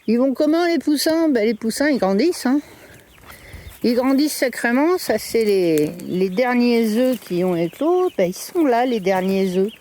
Ils vont comment les poussins? Les poussins, ils grandissent. Hein. Ils grandissent sacrément. Ça, c'est les derniers œufs qui ont éclos. Ils sont là, les derniers œufs.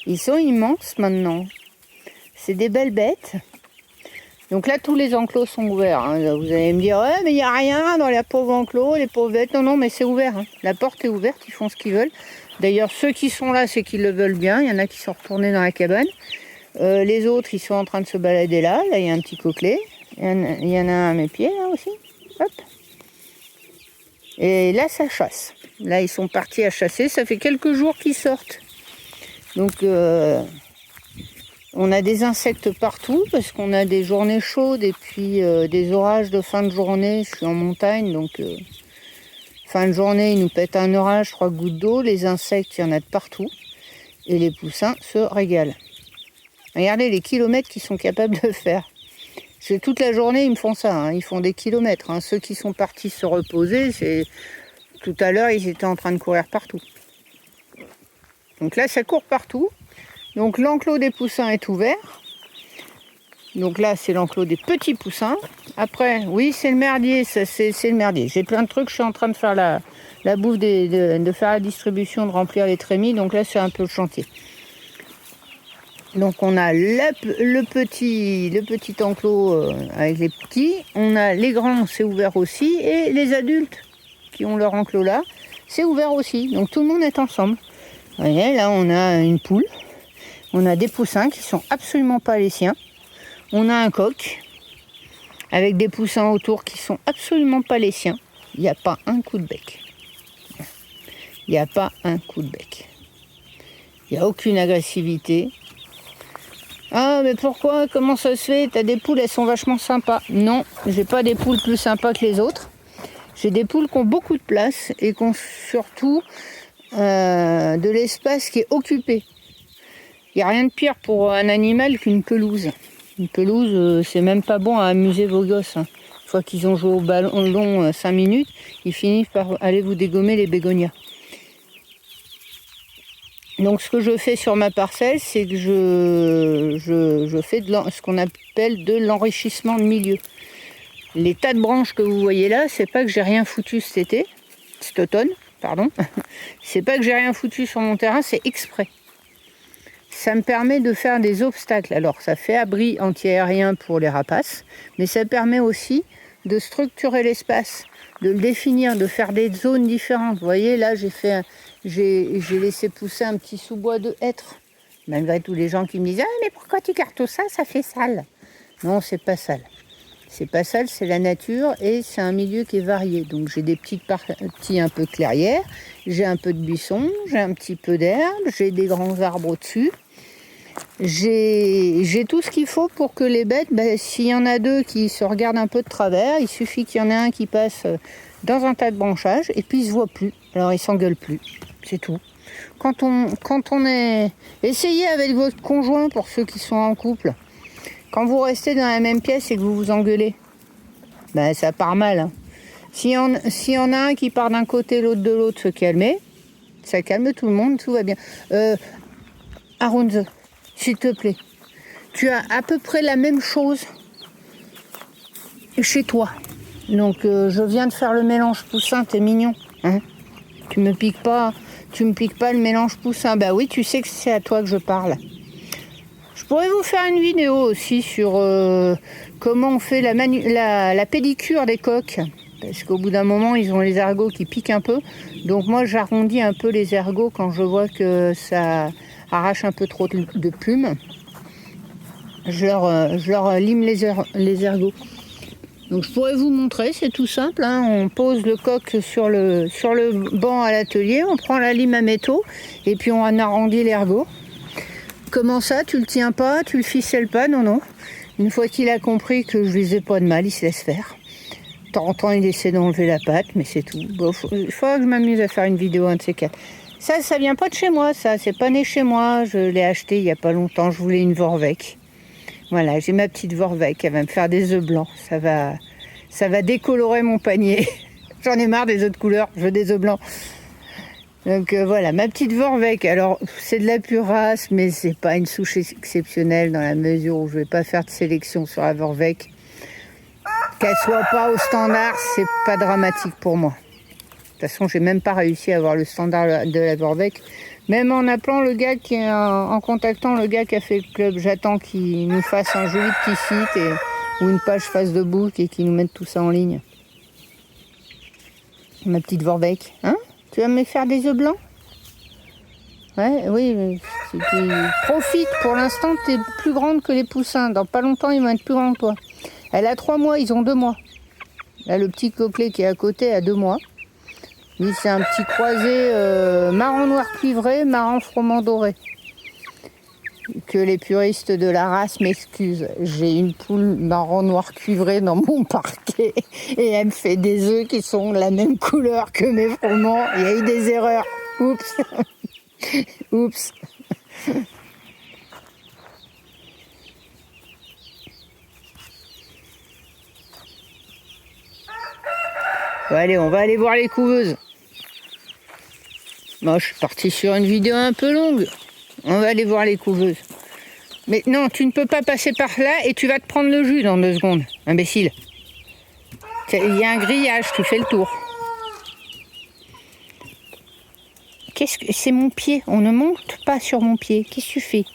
Ils sont immenses maintenant. C'est des belles bêtes. Donc là, tous les enclos sont ouverts. Hein. Vous allez me dire, ouais, mais il n'y a rien dans les pauvres enclos, les pauvres bêtes. Non, mais c'est ouvert. Hein. La porte est ouverte, ils font ce qu'ils veulent. D'ailleurs, ceux qui sont là, c'est qu'ils le veulent bien. Il y en a qui sont retournés dans la cabane. Les autres, ils sont en train de se balader là. Là, il y a un petit coquelet. Il y en a un à mes pieds, là aussi. Hop. Et là, ça chasse. Là, ils sont partis à chasser. Ça fait quelques jours qu'ils sortent. Donc, on a des insectes partout parce qu'on a des journées chaudes et puis des orages de fin de journée. Je suis en montagne, donc fin de journée, il nous pète un orage, 3 gouttes d'eau. Les insectes, il y en a de partout. Et les poussins se régalent. Regardez les kilomètres qu'ils sont capables de faire. C'est toute la journée, ils me font ça. Hein. Ils font des kilomètres. Hein. Ceux qui sont partis se reposer, tout à l'heure, ils étaient en train de courir partout. Donc là, ça court partout. Donc l'enclos des poussins est ouvert. Donc là, c'est l'enclos des petits poussins. Après, oui, c'est le merdier. C'est le merdier. J'ai plein de trucs. Je suis en train de faire la bouffe, de faire la distribution, de remplir les trémies. Donc là, c'est un peu le chantier. Donc on a le petit enclos avec les petits. On a les grands, c'est ouvert aussi. Et les adultes qui ont leur enclos là, c'est ouvert aussi. Donc tout le monde est ensemble. Vous voyez, là, on a une poule. On a des poussins qui sont absolument pas les siens. On a un coq avec des poussins autour qui sont absolument pas les siens. Il n'y a pas un coup de bec. Il n'y a pas un coup de bec. Il n'y a aucune agressivité. Ah, mais pourquoi? Comment ça se fait? T'as des poules, elles sont vachement sympas. Non, j'ai pas des poules plus sympas que les autres. J'ai des poules qui ont beaucoup de place et qui ont surtout de l'espace qui est occupé. Il n'y a rien de pire pour un animal qu'une pelouse. Une pelouse, c'est même pas bon à amuser vos gosses. Hein. Une fois qu'ils ont joué au ballon 5 minutes, ils finissent par aller vous dégommer les bégonias. Donc ce que je fais sur ma parcelle, c'est que je fais ce qu'on appelle de l'enrichissement de milieu. Les tas de branches que vous voyez là, c'est pas que j'ai rien foutu cet automne, pardon. C'est pas que j'ai rien foutu sur mon terrain, c'est exprès. Ça me permet de faire des obstacles. Alors ça fait abri anti-aérien pour les rapaces, mais ça permet aussi de structurer l'espace, de le définir, de faire des zones différentes. Vous voyez, là j'ai laissé pousser un petit sous-bois de hêtre. Malgré tous les gens qui me disent « Ah, mais pourquoi tu gardes tout ça? Ça fait sale. » Non, c'est pas sale. C'est pas sale, c'est la nature et c'est un milieu qui est varié. Donc j'ai des petites parties un peu clairières, j'ai un peu de buissons, j'ai un petit peu d'herbe, j'ai des grands arbres au-dessus. J'ai tout ce qu'il faut pour que les bêtes, s'il y en a deux qui se regardent un peu de travers, il suffit qu'il y en ait un qui passe dans un tas de branchages et puis ils se voient plus. Alors ils s'engueulent plus, c'est tout. Quand on est... Essayez avec votre conjoint pour ceux qui sont en couple. Quand vous restez dans la même pièce et que vous vous engueulez, ça part mal. Hein. S'il y en a un qui part d'un côté, l'autre de l'autre, se calmer, ça calme tout le monde, tout va bien. Arunze, s'il te plaît, tu as à peu près la même chose chez toi. Donc je viens de faire le mélange poussin, t'es mignon. Hein, tu me piques pas le mélange poussin. Bah oui, tu sais que c'est à toi que je parle. Je pourrais vous faire une vidéo aussi sur comment on fait la pédicure des coqs. Parce qu'au bout d'un moment, ils ont les ergots qui piquent un peu. Donc moi, j'arrondis un peu les ergots quand je vois que ça arrache un peu trop de plumes. Je leur lime les ergots. Donc je pourrais vous montrer, c'est tout simple. Hein. On pose le coq sur le banc à l'atelier, on prend la lime à métaux et puis on arrondit l'ergot. Comment ça, tu le tiens pas, tu le ficelles pas? Non. Une fois qu'il a compris que je lui faisais pas de mal, il se laisse faire. De temps en temps, il essaie d'enlever la patte, mais c'est tout. Bon, il faudra que je m'amuse à faire une vidéo, un de ces quatre. Ça vient pas de chez moi, ça. C'est pas né chez moi. Je l'ai acheté il y a pas longtemps. Je voulais une Vorweg. Voilà, j'ai ma petite Vorweg. Elle va me faire des œufs blancs. Ça va décolorer mon panier. J'en ai marre des œufs de couleur. Je veux des œufs blancs. Donc voilà, ma petite Vorbec. Alors c'est de la pure race, mais c'est pas une souche exceptionnelle dans la mesure où je vais pas faire de sélection sur la Vorbec. Qu'elle soit pas au standard, c'est pas dramatique pour moi. De toute façon, j'ai même pas réussi à avoir le standard de la Vorbec. Même en appelant le gars en contactant le gars qui a fait le club, j'attends qu'il nous fasse un joli petit site ou une page face de boucle et qu'il nous mette tout ça en ligne. Ma petite Vorbec, hein? Tu vas me faire des œufs blancs? Ouais, oui, profite. Pour l'instant, tu es plus grande que les poussins. Dans pas longtemps, ils vont être plus grands que toi. Elle a 3 mois, ils ont 2 mois. Là, le petit coquelet qui est à côté a 2 mois. Lui, c'est un petit croisé marron noir cuivré, marron froment doré. Que les puristes de la race m'excusent. J'ai une poule marron noir cuivré dans mon parquet et elle me fait des œufs qui sont la même couleur que mes froment. Il y a eu des erreurs. Oups. Oups. Bon, allez, on va aller voir les couveuses. Moi, je suis partie sur une vidéo un peu longue. On va aller voir les couveuses. Mais non, tu ne peux pas passer par là et tu vas te prendre le jus dans 2 secondes, imbécile. Il y a un grillage, tu fais le tour. Qu'est-ce que c'est mon pied? On ne monte pas sur mon pied. Qu'est-ce que tu fais?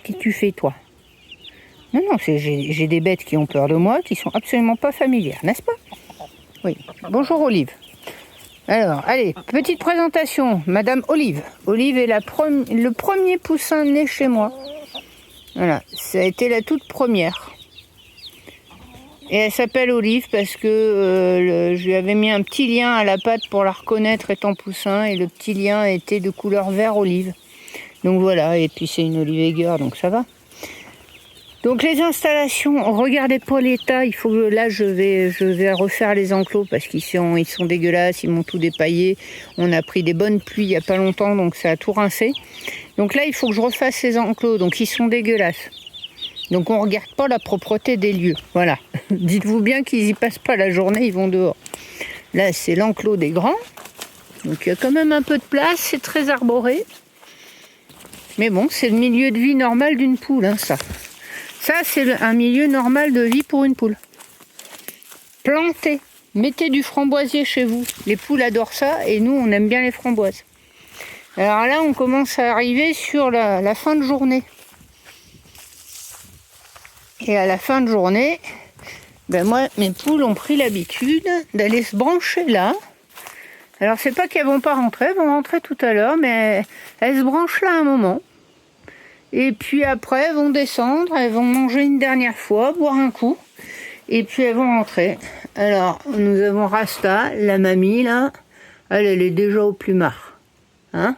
Qu'est-ce que tu fais, toi? Non, j'ai des bêtes qui ont peur de moi, qui sont absolument pas familières, n'est-ce pas? Oui. Bonjour Olive. Alors, allez, petite présentation. Madame Olive. Olive est le premier poussin né chez moi. Voilà, ça a été la toute première. Et elle s'appelle Olive parce que je lui avais mis un petit lien à la patte pour la reconnaître étant poussin. Et le petit lien était de couleur vert olive. Donc voilà, et puis c'est une Olive Egger, donc ça va. Donc les installations, regardez pas l'état, il faut que là je vais refaire les enclos parce qu'ils sont dégueulasses, ils m'ont tout dépaillé. On a pris des bonnes pluies il n'y a pas longtemps, donc ça a tout rincé. Donc là il faut que je refasse ces enclos, donc ils sont dégueulasses. Donc on ne regarde pas la propreté des lieux, voilà. Dites-vous bien qu'ils y passent pas la journée, ils vont dehors. Là c'est l'enclos des grands, donc il y a quand même un peu de place, c'est très arboré. Mais bon, c'est le milieu de vie normal d'une poule, hein, ça. Ça, c'est un milieu normal de vie pour une poule. Plantez, mettez du framboisier chez vous. Les poules adorent ça et nous, on aime bien les framboises. Alors là, on commence à arriver sur la fin de journée. Et à la fin de journée, ben moi, mes poules ont pris l'habitude d'aller se brancher là. Alors, c'est pas qu'elles vont pas rentrer, elles vont rentrer tout à l'heure, mais elles se branchent là un moment. Et puis après, elles vont descendre, elles vont manger une dernière fois, boire un coup, et puis elles vont rentrer. Alors, nous avons Rasta, la mamie, là. Elle est déjà au plumard. Hein?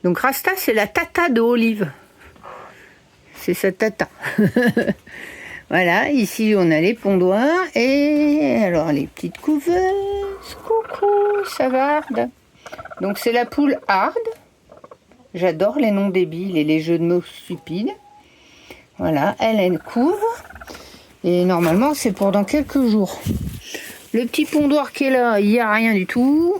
Donc Rasta, c'est la tata de Olive. C'est sa tata. Voilà, ici on a les pondoirs, et alors les petites couveuses. Coucou, Savarde. Donc c'est la poule Harde. J'adore les noms débiles et les jeux de mots stupides. Voilà, elle couve. Et normalement, c'est pour dans quelques jours. Le petit pondoir qui est là, il n'y a rien du tout.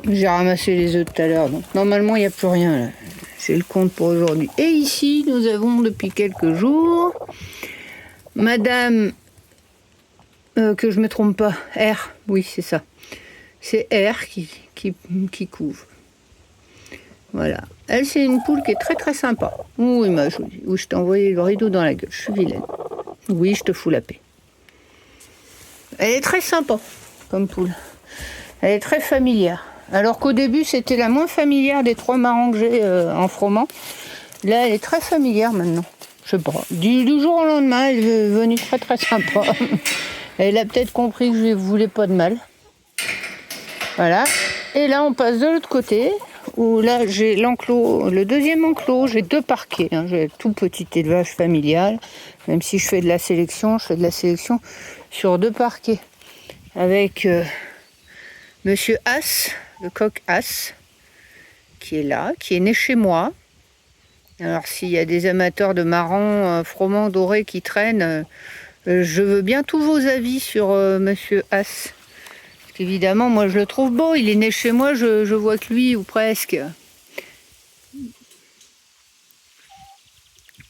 J'ai ramassé les œufs tout à l'heure. Donc normalement, il n'y a plus rien là. C'est le compte pour aujourd'hui. Et ici, nous avons depuis quelques jours Madame... que je ne me trompe pas. R. Oui, c'est ça. C'est R qui couve. Voilà. Elle, c'est une poule qui est très très sympa. Oui, ma jolie. Oui, je t'ai envoyé le rideau dans la gueule. Je suis vilaine. Oui, je te fous la paix. Elle est très sympa comme poule. Elle est très familière. Alors qu'au début, c'était la moins familière des 3 marrons que j'ai en froment. Là, elle est très familière maintenant. Je sais pas. Du jour au lendemain, elle est venue très très sympa. Elle a peut-être compris que je ne voulais pas de mal. Voilà. Et là, on passe de l'autre côté. Où là j'ai l'enclos, le deuxième enclos, j'ai 2 parquets. Hein, j'ai un tout petit élevage familial. Même si je fais de la sélection, sur 2 parquets. Avec Monsieur As, le coq As, qui est là, qui est né chez moi. Alors s'il y a des amateurs de marrons froment doré qui traînent, je veux bien tous vos avis sur Monsieur As. qu'évidemment, moi, je le trouve beau. Il est né chez moi, je vois que lui, ou presque.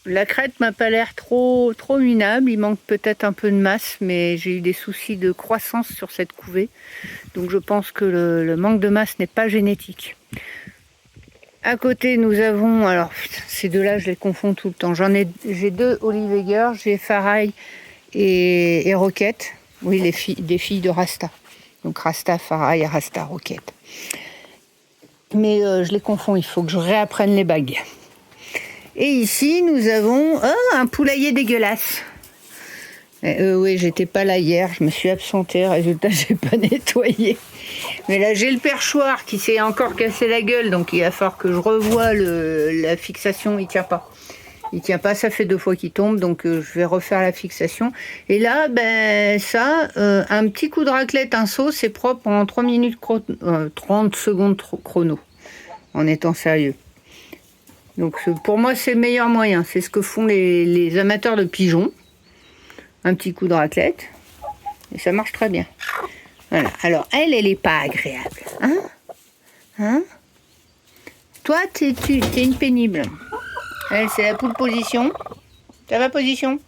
La crête m'a pas l'air trop minable. Il manque peut-être un peu de masse, mais j'ai eu des soucis de croissance sur cette couvée. Donc je pense que le manque de masse n'est pas génétique. À côté, nous avons... Alors, ces deux-là, je les confonds tout le temps. J'ai deux Oliveger, j'ai Farai et Roquette. Oui, des filles de Rasta. Donc Rasta, Farai, Rasta, Roquette. Mais je les confonds, il faut que je réapprenne les bagues. Et ici, nous avons un poulailler dégueulasse. Oui, j'étais pas là hier, je me suis absentée, résultat, j'ai pas nettoyé. Mais là, j'ai le perchoir qui s'est encore cassé la gueule, donc il va falloir que je revoie la fixation, il tient pas. Il tient pas, ça fait 2 fois qu'il tombe, donc je vais refaire la fixation. Et là, un petit coup de raclette, un seau, c'est propre en 3 minutes 30 secondes chrono, en étant sérieux. Donc pour moi, c'est le meilleur moyen. C'est ce que font les amateurs de pigeons. Un petit coup de raclette. Et ça marche très bien. Voilà. Alors, elle est pas agréable. Hein? Toi, t'es une pénible. Elle, c'est la poule position. Ça va, position?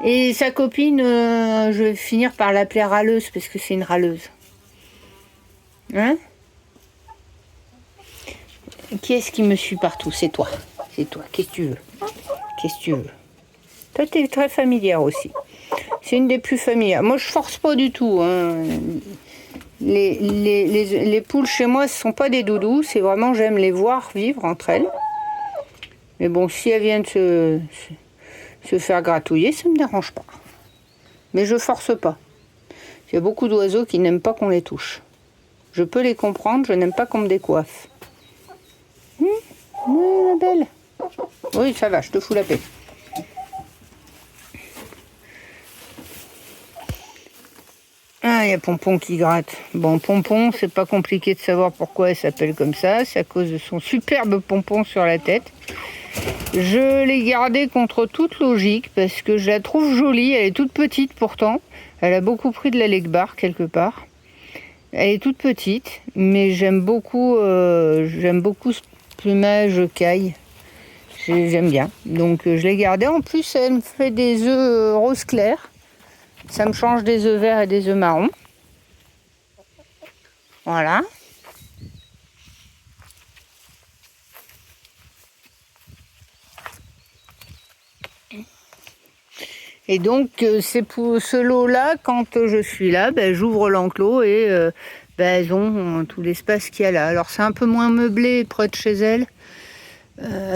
Et sa copine, je vais finir par l'appeler râleuse, parce que c'est une râleuse. Hein? Qui est-ce qui me suit partout? C'est toi. C'est toi. Qu'est-ce que tu veux? Qu'est-ce que tu veux? Toi, tu es très familière aussi. C'est une des plus familières. Moi, je force pas du tout. Hein. Les poules chez moi, ce sont pas des doudous. C'est vraiment, j'aime les voir vivre entre elles. Mais bon, si elles viennent se faire gratouiller, ça me dérange pas. Mais je force pas. Il y a beaucoup d'oiseaux qui n'aiment pas qu'on les touche. Je peux les comprendre, je n'aime pas qu'on me décoiffe. Oui, ma belle. Oui, ça va, je te fous la paix. Ah, il y a Pompon qui gratte. Bon, Pompon, c'est pas compliqué de savoir pourquoi elle s'appelle comme ça. C'est à cause de son superbe pompon sur la tête. Je l'ai gardée contre toute logique parce que je la trouve jolie. Elle est toute petite pourtant. Elle a beaucoup pris de la legbar quelque part. Elle est toute petite, mais j'aime beaucoup ce plumage caille. J'aime bien. Donc je l'ai gardée. En plus, elle me fait des œufs rose clair. Ça me change des œufs verts et des œufs marrons. Voilà. Et donc, c'est pour ce lot-là, quand je suis là, j'ouvre l'enclos et elles ont tout l'espace qu'il y a là. Alors, c'est un peu moins meublé près de chez elles.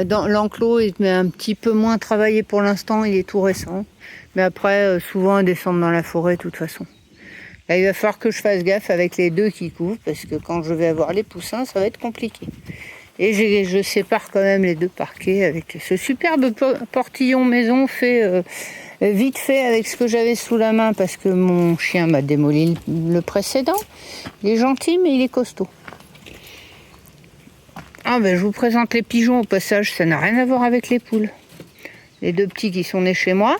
Dans l'enclos est un petit peu moins travaillé pour l'instant, il est tout récent. Mais après, souvent, elles descendent dans la forêt de toute façon. Là, il va falloir que je fasse gaffe avec les deux qui couvrent, parce que quand je vais avoir les poussins, ça va être compliqué. Et je sépare quand même les deux parquets avec ce superbe portillon maison fait vite fait avec ce que j'avais sous la main, parce que mon chien m'a démoli le précédent. Il est gentil, mais il est costaud. Je vous présente les pigeons au passage, ça n'a rien à voir avec les poules. Les deux petits qui sont nés chez moi.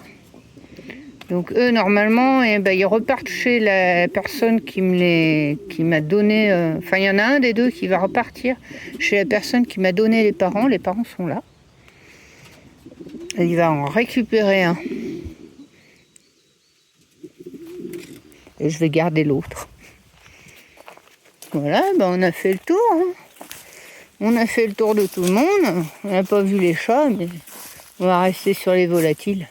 Donc eux, normalement, ils repartent chez la personne qui m'a donné... il y en a un des deux qui va repartir chez la personne qui m'a donné les parents. Les parents sont là. Et il va en récupérer un. Et je vais garder l'autre. Voilà, on a fait le tour. Hein. On a fait le tour de tout le monde. On n'a pas vu les chats, mais on va rester sur les volatiles.